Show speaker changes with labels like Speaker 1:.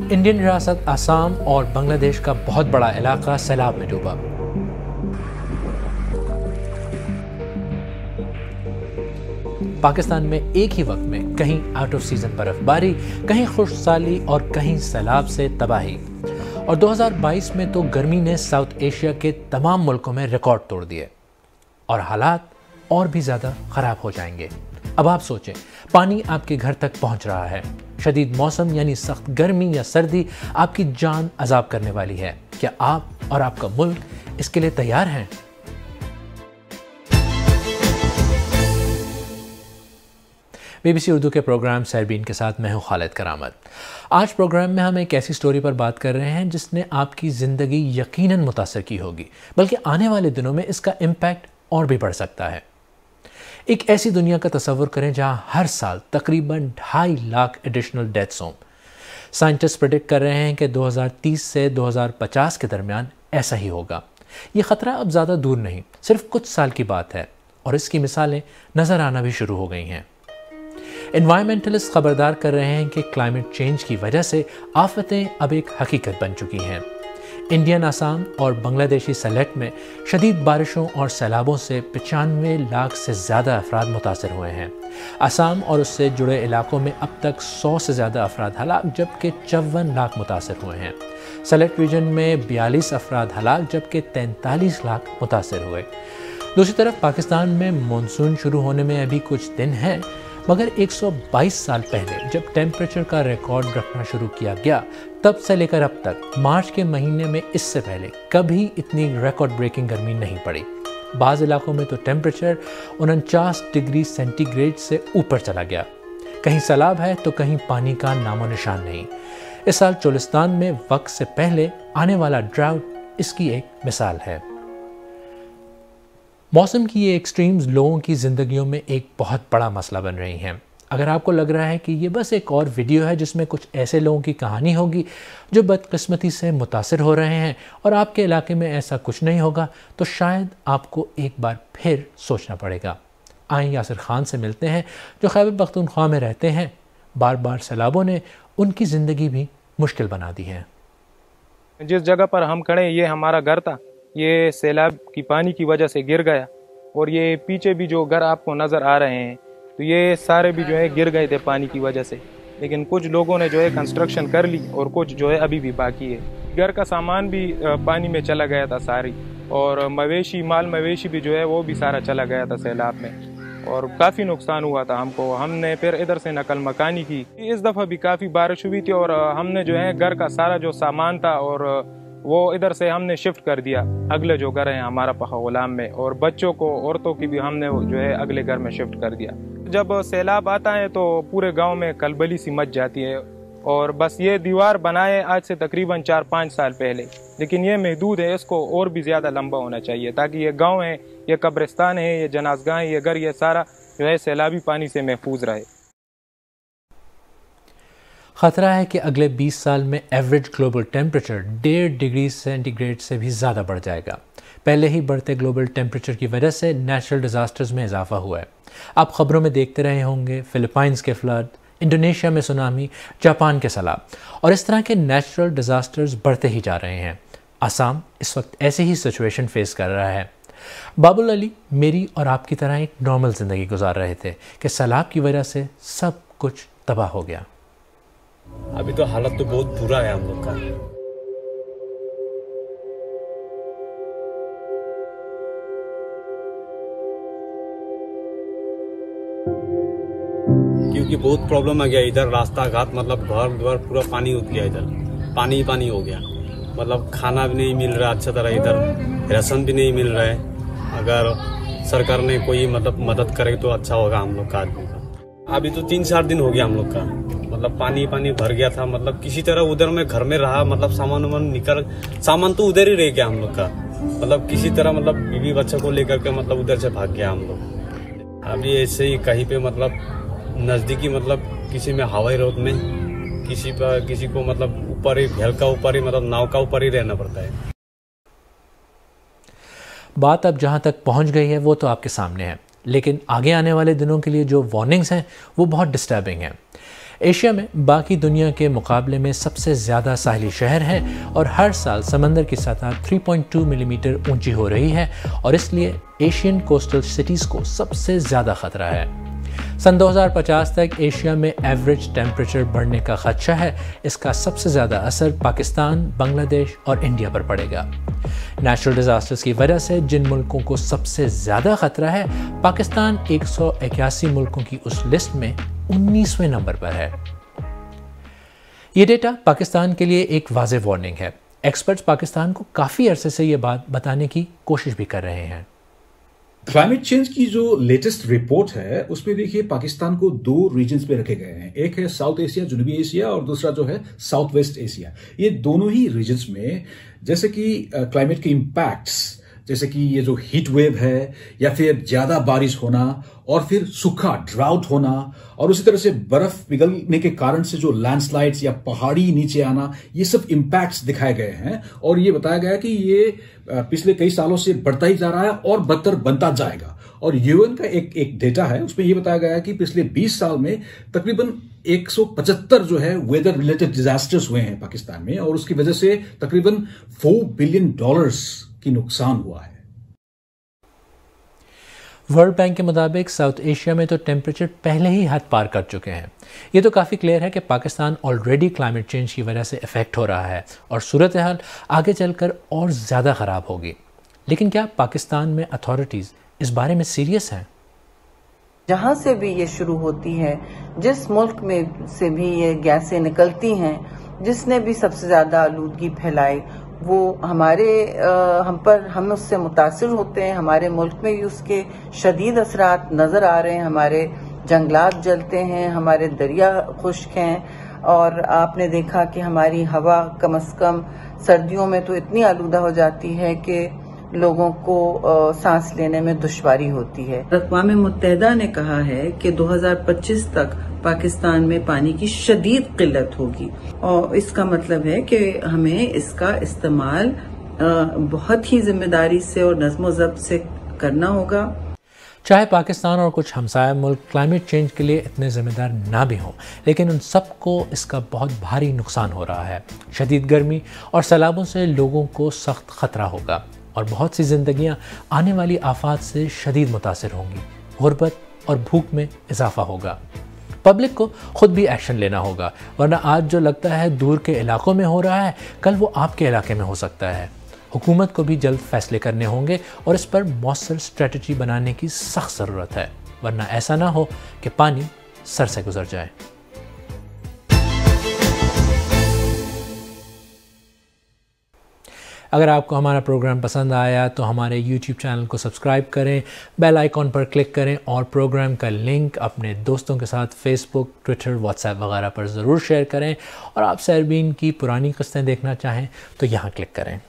Speaker 1: Indian रियासत आसाम और बांग्लादेश का बहुत बड़ा इलाका सैलाब में डूबा। पाकिस्तान में एक ही वक्त में कहीं आउट ऑफ सीजन बर्फबारी, कहीं खुशहाली और कहीं सैलाब से तबाही। और 2022 में तो गर्मी ने साउथ एशिया के तमाम मुल्कों में रिकॉर्ड तोड़ दिए और हालात और भी ज़्यादा ख़राब हो जाएंगे। अब आप सोचें, पानी आपके घर तक पहुंच रहा है, शदीद मौसम यानी सख्त गर्मी या सर्दी आपकी जान अजाब करने वाली है। क्या आप और आपका मुल्क इसके लिए तैयार हैं? BBC उर्दू के प्रोग्राम सैरबीन के साथ मैं हूं खालिद करामत। आज प्रोग्राम में हम एक ऐसी स्टोरी पर बात कर रहे हैं जिसने आपकी ज़िंदगी यकीनन मुतासर की होगी, बल्कि आने वाले दिनों में इसका इम्पैक्ट और भी बढ़ सकता है। एक ऐसी दुनिया का तस्वुर करें जहां हर साल तकरीबन 2.5 लाख एडिशनल डेथ्स हों। साइंटिस्ट प्रेडिक्ट कर रहे हैं कि 2030 से 2050 के दरमियान ऐसा ही होगा। ये ख़तरा अब ज़्यादा दूर नहीं, सिर्फ कुछ साल की बात है और इसकी मिसालें नज़र आना भी शुरू हो गई हैं। एनवायरमेंटलिस्ट खबरदार कर रहे हैं कि क्लाइमेट चेंज की वजह से आफतें अब एक हकीकत बन चुकी हैं। इंडियन आसाम और बांग्लादेशी सलेट में शदीद बारिशों और सैलाबों से 95 लाख से ज़्यादा अफराद मुतासर हुए हैं। आसाम और उससे जुड़े इलाकों में अब तक 100 से ज़्यादा अफराद हलाक जबकि 54 लाख मुतासर हुए हैं। सलेट रीजन में 42 अफराद हलाक जबकि 43 लाख मुतासर हुए। दूसरी तरफ पाकिस्तान में मानसून शुरू होने में अभी कुछ दिन हैं, मगर 122 साल पहले जब टेम्परेचर का रिकॉर्ड रखना शुरू किया गया तब से लेकर अब तक मार्च के महीने में इससे पहले कभी इतनी रिकॉर्ड ब्रेकिंग गर्मी नहीं पड़ी। बाज़ इलाकों में तो टेम्परेचर 49 डिग्री सेंटीग्रेड से ऊपर चला गया। कहीं सैलाब है तो कहीं पानी का नामो निशान नहीं। इस साल चोलिस्तान में वक्त से पहले आने वाला ड्राउट इसकी एक मिसाल है। मौसम की ये एक्सट्रीम्स लोगों की ज़िंदगियों में एक बहुत बड़ा मसला बन रही हैं। अगर आपको लग रहा है कि ये बस एक और वीडियो है जिसमें कुछ ऐसे लोगों की कहानी होगी जो बदकिस्मती से मुतासिर हो रहे हैं और आपके इलाके में ऐसा कुछ नहीं होगा, तो शायद आपको एक बार फिर सोचना पड़ेगा। आइए यासिर खान से मिलते हैं जो खैबर पख्तूनख्वा में रहते हैं। बार बार सैलाबों ने उनकी ज़िंदगी भी मुश्किल बना दी है।
Speaker 2: जिस जगह पर हम खड़े हैं ये हमारा घर था, ये सैलाब की पानी की वजह से गिर गया और ये पीछे भी जो घर आपको नज़र आ रहे हैं तो ये सारे भी जो है गिर गए थे पानी की वजह से। लेकिन कुछ लोगों ने जो है कंस्ट्रक्शन कर ली और कुछ जो है अभी भी बाकी है। घर का सामान भी पानी में चला गया था सारी, और माल मवेशी भी जो है वो भी सारा चला गया था सैलाब में और काफ़ी नुकसान हुआ था हमको। हमने फिर इधर से नकल मकानी की। इस दफ़ा भी काफ़ी बारिश हुई थी और हमने जो है घर का सारा जो सामान था और वो इधर से हमने शिफ्ट कर दिया अगले जो घर है हमारा पखा गुलाम में, और बच्चों को औरतों की भी हमने जो है अगले घर में शिफ्ट कर दिया। जब सैलाब आता है तो पूरे गांव में कलबली सी मच जाती है और बस ये दीवार बनाए आज से तकरीबन 4-5 साल पहले, लेकिन ये महदूद है, इसको और भी ज़्यादा लंबा होना चाहिए ताकि ये गाँव है, ये कब्रिस्तान है, ये जनाजगाह है, ये घर, ये सारा जो है सैलाबी पानी से महफूज रहे।
Speaker 1: ख़तरा है कि अगले 20 साल में average global temperature 1.5 degree centigrade से भी ज़्यादा बढ़ जाएगा। पहले ही बढ़ते ग्लोबल टेम्परेचर की वजह से नेचुरल डिज़ास्टर्स में इजाफा हुआ है। आप ख़बरों में देखते रहे होंगे फिलीपाइंस के फ्लड, इंडोनेशिया में सुनामी, जापान के सैलाब, और इस तरह के नेचुरल डिज़ास्टर्स बढ़ते ही जा रहे हैं। आसाम इस वक्त ऐसे ही सिचुएशन फेस कर रहा है। बाबुल अली मेरी और आपकी तरह एक नॉर्मल ज़िंदगी गुजार रहे थे कि सैलाब की वजह से सब कुछ तबाह हो गया।
Speaker 3: अभी तो हालत तो बहुत बुरा है हम लोग का। क्योंकि बहुत प्रॉब्लम आ गया इधर, रास्ता घाट मतलब घर द्वार पूरा पानी उठ गया, इधर पानी ही पानी हो गया। मतलब खाना भी नहीं मिल रहा अच्छा तरह, इधर राशन भी नहीं मिल रहा है। अगर सरकार ने कोई मतलब मदद करे तो अच्छा होगा हम लोग का आदमी का। अभी तो 3-4 दिन हो गया हम लोग का, मतलब पानी भर गया था। मतलब किसी तरह उधर में घर में रहा, मतलब सामान तो उधर ही रह गया हम लोग का। मतलब किसी तरह मतलब बीवी बच्चों को लेकर के मतलब उधर से भाग गया हम लोग। अभी ऐसे ही कहीं पे मतलब नजदीकी मतलब किसी में हवाई रोड में किसी को मतलब ऊपर ही भेल का ऊपर ही मतलब नाव का ऊपर ही रहना पड़ता है।
Speaker 1: बात अब जहां तक पहुंच गई है वो तो आपके सामने है, लेकिन आगे आने वाले दिनों के लिए जो वार्निंग्स हैं वो बहुत डिस्टर्बिंग हैं। एशिया में बाकी दुनिया के मुकाबले में सबसे ज़्यादा साहली शहर है और हर साल समंदर की सतह 3.2 मिलीमीटर ऊंची हो रही है और इसलिए एशियन कोस्टल सिटीज़ को सबसे ज़्यादा ख़तरा है। सन 2050 तक एशिया में एवरेज टेम्परेचर बढ़ने का खदशा है। इसका सबसे ज़्यादा असर पाकिस्तान, बांग्लादेश और इंडिया पर पड़ेगा। नेचुरल डिज़ास्टर्स की वजह से जिन मुल्कों को सबसे ज़्यादा ख़तरा है, पाकिस्तान 181 मुल्कों की उस लिस्ट में 19वें नंबर पर है। ये डेटा पाकिस्तान के लिए एक वाज़ेह वार्निंग है। एक्सपर्ट्स पाकिस्तान को काफ़ी अरसे से ये बात बताने की कोशिश भी कर रहे हैं।
Speaker 4: क्लाइमेट चेंज की जो लेटेस्ट रिपोर्ट है उसमें देखिए पाकिस्तान को 2 रीजन्स में रखे गए हैं। एक है साउथ एशिया, जनूबी एशिया, और दूसरा जो है साउथ वेस्ट एशिया। ये दोनों ही रीजन्स में जैसे कि क्लाइमेट के इम्पैक्ट्स, जैसे कि ये जो हीट वेव है या फिर ज्यादा बारिश होना और फिर सूखा ड्राउट होना और उसी तरह से बर्फ पिघलने के कारण से जो लैंडस्लाइड्स या पहाड़ी नीचे आना, ये सब इम्पैक्ट्स दिखाए गए हैं और ये बताया गया कि ये पिछले कई सालों से बढ़ता ही जा रहा है और बदतर बनता जाएगा। और यूएन का एक डेटा है, उसमें यह बताया गया है कि पिछले 20 साल में तकरीबन 175 जो है वेदर रिलेटेड डिजास्टर्स हुए हैं पाकिस्तान में और उसकी वजह से तकरीबन $4 बिलियन की नुकसान हुआ है।
Speaker 1: वर्ल्ड बैंक के मुताबिक साउथ एशिया में तो टेम्परेचर पहले ही हद पार कर चुके हैं। ये तो काफ़ी क्लियर है कि पाकिस्तान ऑलरेडी क्लाइमेट चेंज की वजह से इफेक्ट हो रहा है और सूरत हाल आगे चलकर और ज़्यादा ख़राब होगी। लेकिन क्या पाकिस्तान में अथॉरिटीज़ इस बारे में सीरियस हैं?
Speaker 5: जहाँ से भी ये शुरू होती है, जिस मुल्क में से भी ये गैसें निकलती हैं, जिसने भी सबसे ज़्यादा आलूदगी फैलाई, वो हम उससे मुतासिर होते हैं। हमारे मुल्क में भी उसके शदीद असरात नज़र आ रहे हैं। हमारे जंगलात जलते हैं, हमारे दरिया खुश्क हैं और आपने देखा कि हमारी हवा कम से कम सर्दियों में तो इतनी आलूदा हो जाती है कि लोगों को सांस लेने में दुश्वारी होती है। अक़वाम मुत्तहिदा ने कहा है कि 2025 तक पाकिस्तान में पानी की शदीद किल्लत होगी और इसका मतलब है कि हमें इसका इस्तेमाल बहुत ही जिम्मेदारी से और नज़्म ज़ब्त से करना होगा।
Speaker 1: चाहे पाकिस्तान और कुछ हमसाया मुल्क क्लाइमेट चेंज के लिए इतने ज़िम्मेदार ना भी हों, लेकिन उन सबको इसका बहुत भारी नुकसान हो रहा है। शदीद गर्मी और सैलाबों से लोगों को सख्त ख़तरा होगा और बहुत सी ज़िंदगियाँ आने वाली आफात से शदीद मुतासिर होंगी। गुर्बत और भूख में इजाफा होगा। पब्लिक को खुद भी एक्शन लेना होगा, वरना आज जो लगता है दूर के इलाकों में हो रहा है, कल वो आपके इलाके में हो सकता है। हुकूमत को भी जल्द फैसले करने होंगे और इस पर मौसर स्ट्रेटजी बनाने की सख्त ज़रूरत है, वरना ऐसा ना हो कि पानी सर से गुजर जाए। अगर आपको हमारा प्रोग्राम पसंद आया तो हमारे YouTube चैनल को सब्सक्राइब करें, बेल आइकॉन पर क्लिक करें और प्रोग्राम का लिंक अपने दोस्तों के साथ फेसबुक, ट्विटर, व्हाट्सएप वगैरह पर ज़रूर शेयर करें। और आप सरबीन की पुरानी किस्तें देखना चाहें तो यहाँ क्लिक करें।